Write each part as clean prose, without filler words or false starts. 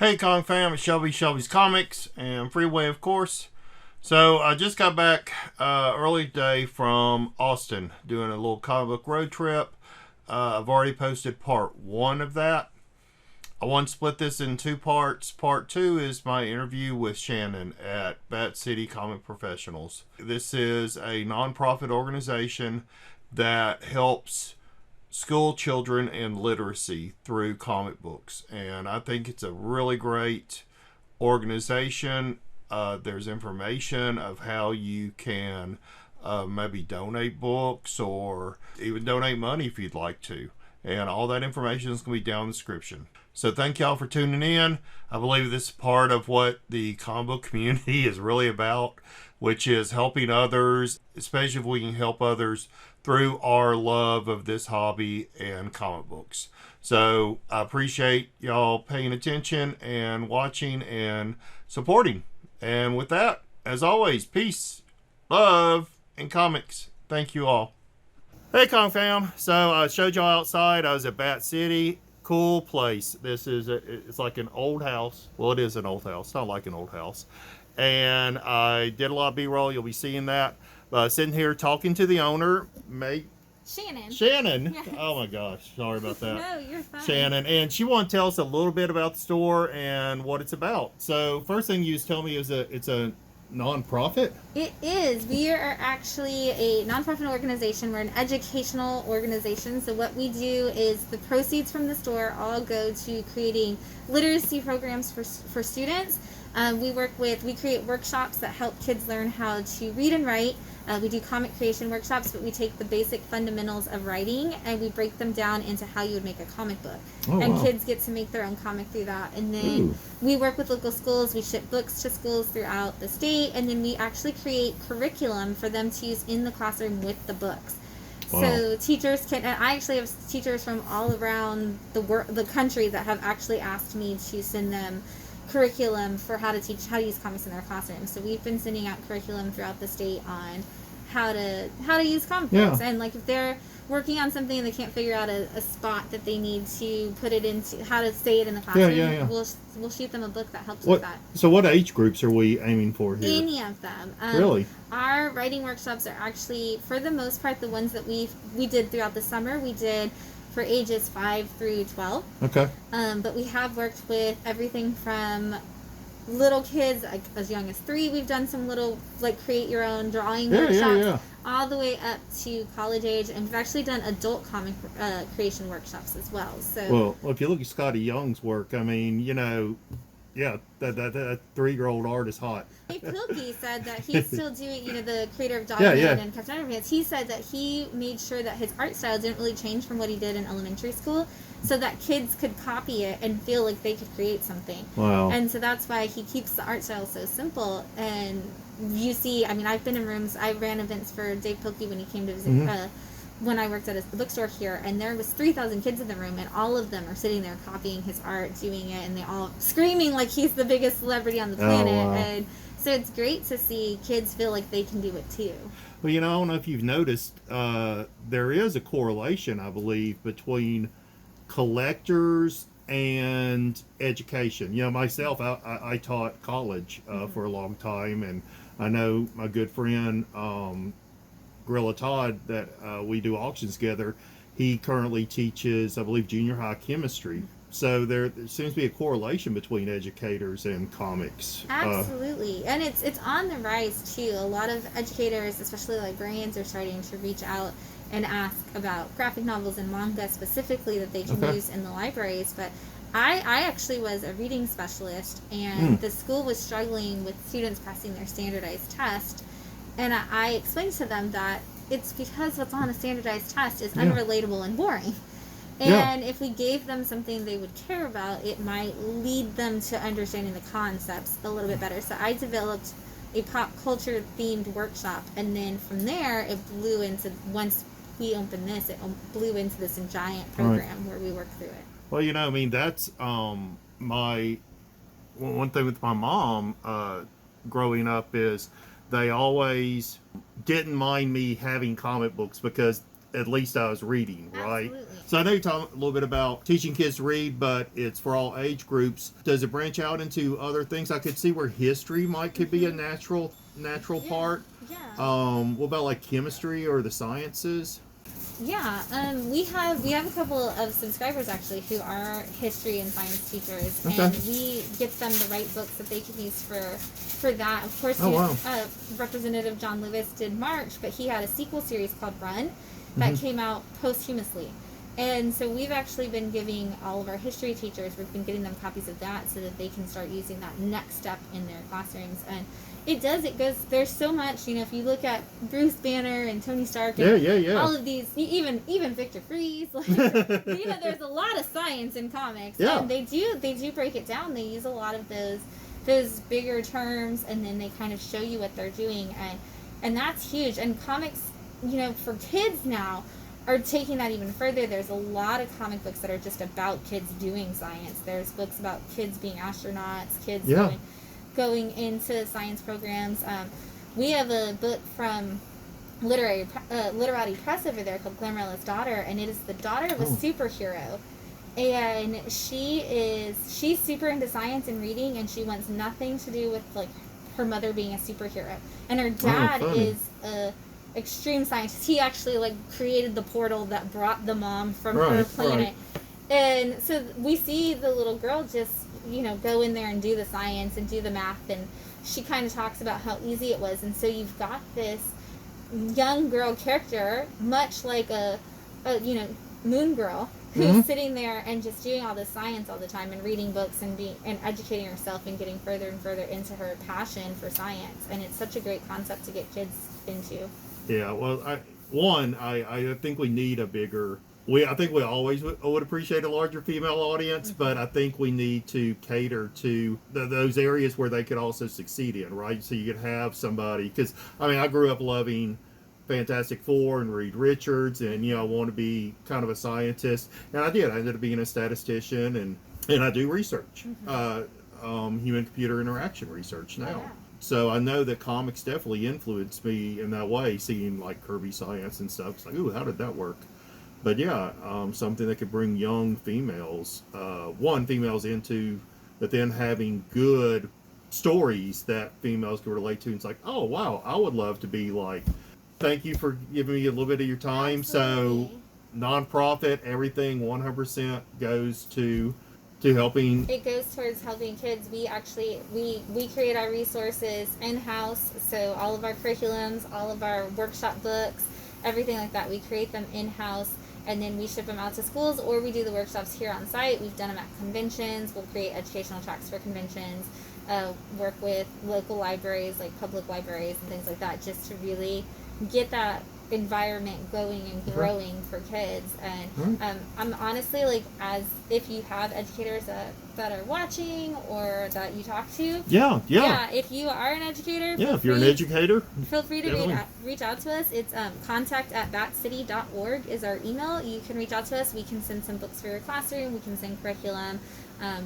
Hey Kong fam, it's Shelby's Comics and Freeway, of course. So I just got back early today from Austin doing a little comic book road trip. I've already posted part one of that. I want to split this in two parts. Part two is my interview with Shannon at Bat City Comic Professionals. This is a nonprofit organization that helps school children and literacy through comic books, and I think it's a really great organization. There's information of how you can maybe donate books or even donate money if you'd like to, and all that information is going to be down in the description. So thank y'all for tuning in. I believe this is part of what the comic book community is really about, which is helping others, especially if we can help others through our love of this hobby and comic books. So I appreciate y'all paying attention and watching and supporting. And with that, as always, peace, love, and comics. Thank you all. Hey, Kong fam. So I showed y'all outside. I was at Bat City. Cool place. It's like an old house. Well, it is an old house. It's not like an old house. And I did a lot of B-roll. You'll be seeing that. Sitting here talking to the owner, Shannon. Yes. Oh my gosh, sorry about that. No, you're fine. Shannon, and she wanted to tell us a little bit about the store and what it's about. So first thing you just tell me is it's a non-profit. It is. We are actually a nonprofit organization. We're an educational organization. So what we do is the proceeds from the store all go to creating literacy programs for students. We create workshops that help kids learn how to read and write. We do comic creation workshops, but we take the basic fundamentals of writing and we break them down into how you would make a comic book. Wow. Kids get to make their own comic through that. And then we work with local schools. We ship books to schools throughout the state, and then we actually create curriculum for them to use in the classroom with the books. Wow. So teachers can, and I actually have teachers from all around the country that have actually asked me to send them curriculum for how to use comics in their classrooms. So we've been sending out curriculum throughout the state on how to use comic books, and like if they're working on something and they can't figure out a spot that they need to put it into, how to say it in the classroom, we'll shoot them a book that helps with that. So what age groups are we aiming for here? Any of them. Really? Our writing workshops are actually, for the most part, the ones that we did throughout the summer. We did for ages 5 through 12. Okay. But we have worked with everything from little kids, like as young as 3. We've done some little, like, create your own drawing workshops, all the way up to college age, and we've actually done adult comic creation workshops as well. So, well, if you look at Scotty Young's work, I mean, that 3-year-old art is hot. Hey, Pilkey said that he's still doing, the creator of Dogman and Captain Underpants, he said that he made sure that his art style didn't really change from what he did in elementary school, so that kids could copy it and feel like they could create something. Wow. And so that's why he keeps the art style so simple. And you see, I mean, I've been in rooms, I ran events for Dave Pilkey when he came to visit, when I worked at a bookstore here, and there was 3,000 kids in the room, and all of them are sitting there copying his art, doing it, and they all screaming like he's the biggest celebrity on the planet. Oh, wow. And so it's great to see kids feel like they can do it too. Well, I don't know if you've noticed, there is a correlation, I believe, between collectors and education. Myself, I taught college for a long time, and I know my good friend Gorilla Todd that we do auctions together. He currently teaches, I believe, junior high chemistry. So there seems to be a correlation between educators and comics. Absolutely. And it's on the rise too. A lot of educators, especially librarians, are starting to reach out and ask about graphic novels and manga specifically that they can use in the libraries. But I actually was a reading specialist, and the school was struggling with students passing their standardized test. And I explained to them that it's because what's on a standardized test is unrelatable and boring. And if we gave them something they would care about, it might lead them to understanding the concepts a little bit better. So I developed a pop culture themed workshop, and then from there it blew into, once we opened this, it blew into this giant program where we work through it. Well, that's my one thing with my mom growing up is they always didn't mind me having comic books because at least I was reading, right? Absolutely. So I know you talked a little bit about teaching kids to read, but it's for all age groups. Does it branch out into other things? I could see where history could be a natural part. Yeah. What about like chemistry or the sciences? Yeah, we have a couple of subscribers actually who are history and science teachers, Okay. and we get them the right books that they can use for that. Of course, wow. Representative John Lewis did March, but he had a sequel series called Run that came out posthumously. And so we've actually been giving all of our history teachers, we've been getting them copies of that so that they can start using that next step in their classrooms. And it goes, there's so much, if you look at Bruce Banner and Tony Stark and all of these, even Victor Fries, like, there's a lot of science in comics. Yeah. And they do break it down. They use a lot of those bigger terms, and then they kind of show you what they're doing. And that's huge. And comics, for kids now, are taking that even further. There's a lot of comic books that are just about kids doing science. There's books about kids being astronauts, kids going into science programs. We have a book from Literati Press over there called Glamorilla's Daughter, and it is the daughter of a superhero. And she's super into science and reading, and she wants nothing to do with like her mother being a superhero. And her dad is a extreme scientist. He actually created the portal that brought the mom from her planet. And so we see the little girl just go in there and do the science and do the math, and she kind of talks about how easy it was. And so you've got this young girl character, much like a moon girl, who's sitting there and just doing all this science all the time and reading books and educating herself and getting further and further into her passion for science. And it's such a great concept to get kids into. Yeah, well, I think we need a bigger. I think we always would appreciate a larger female audience, but I think we need to cater to those areas where they could also succeed in, right? So you could have somebody, because I grew up loving Fantastic Four and Reed Richards, and I want to be kind of a scientist, and I did. I ended up being a statistician, and I do research, human-computer interaction research now. Yeah. So I know that comics definitely influenced me in that way, seeing like Kirby Science and stuff. It's like, ooh, how did that work? But yeah, something that could bring young females, females into, but then having good stories that females can relate to. It's like, oh wow, I would love to be like, thank you for giving me a little bit of your time. Absolutely. So nonprofit, everything 100% goes to helping. It goes towards helping kids. We actually we create our resources in-house, so all of our curriculums, all of our workshop books, everything like that, we create them in-house, and then we ship them out to schools, or we do the workshops here on site. We've done them at conventions. We'll create educational tracks for conventions, work with local libraries, like public libraries and things like that, just to really get that environment going and growing for kids. And I'm honestly, as if you have educators that are watching or that you talk to, if you are an educator, if you're an educator, feel free to reach out to us. It's contact@batcity.org is our email. You can reach out to us. We can send some books for your classroom. We can send curriculum.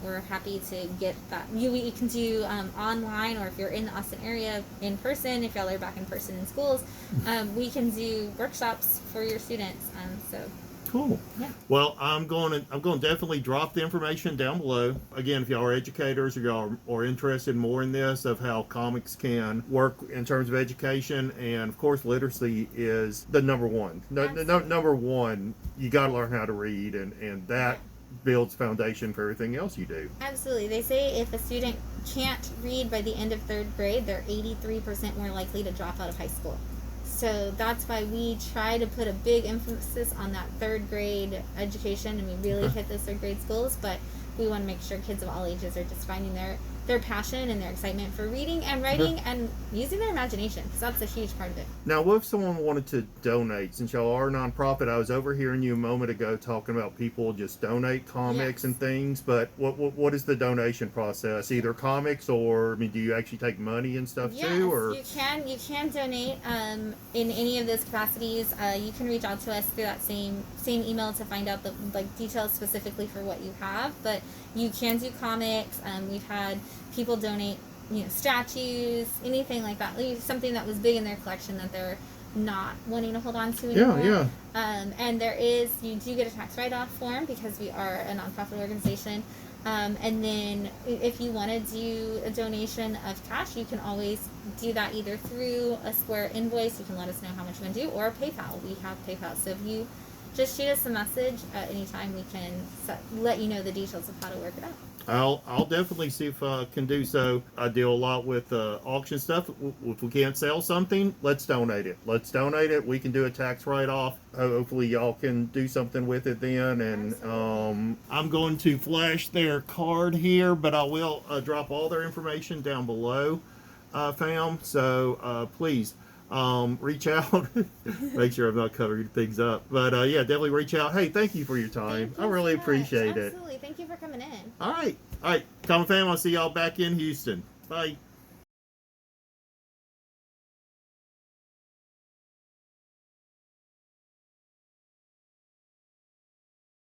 We're happy to get that. You can do online, or if you're in the Austin area, in person. If y'all are back in person in schools, we can do workshops for your students. Cool. Yeah. Well, I'm going to definitely drop the information down below. Again, if y'all are educators or y'all are interested more in this, of how comics can work in terms of education, and of course, literacy is the number one. Number one, you got to learn how to read, and that builds foundation for everything else you do. Absolutely. They say if a student can't read by the end of third grade, they're 83% more likely to drop out of high school. So that's why we try to put a big emphasis on that third grade education, and we really hit those third grade schools, but we want to make sure kids of all ages are just finding their passion and their excitement for reading and writing and using their imagination, because that's a huge part of it. Now, what if someone wanted to donate? Since y'all are a nonprofit, I was overhearing you a moment ago talking about people just donate comics and things, but what is the donation process? Either comics, or do you actually take money and stuff too? Or you can donate in any of those capacities. You can reach out to us through that same email to find out the details specifically for what you have, but you can do comics. We've had people donate, statues, anything like that, something that was big in their collection that they're not wanting to hold on to Yeah, anymore. yeah. And you do get a tax write-off form because we are a nonprofit organization. And then if you want to do a donation of cash, you can always do that either through a Square invoice. You can let us know how much you want to do, or PayPal. We have PayPal. So if you just shoot us a message at any time, we can let you know the details of how to work it out. I'll definitely see if I can do so. I deal a lot with auction stuff. If we can't sell something, let's donate it. Let's donate it. We can do a tax write-off. Hopefully y'all can do something with it then. And I'm going to flash their card here, but I will drop all their information down below, fam. So please reach out. Make sure I'm not covering things up. But yeah, definitely reach out. Hey, thank you for your time. I really appreciate it. Absolutely. Thank you for coming in. All right. Common Fam, I'll see y'all back in Houston. Bye.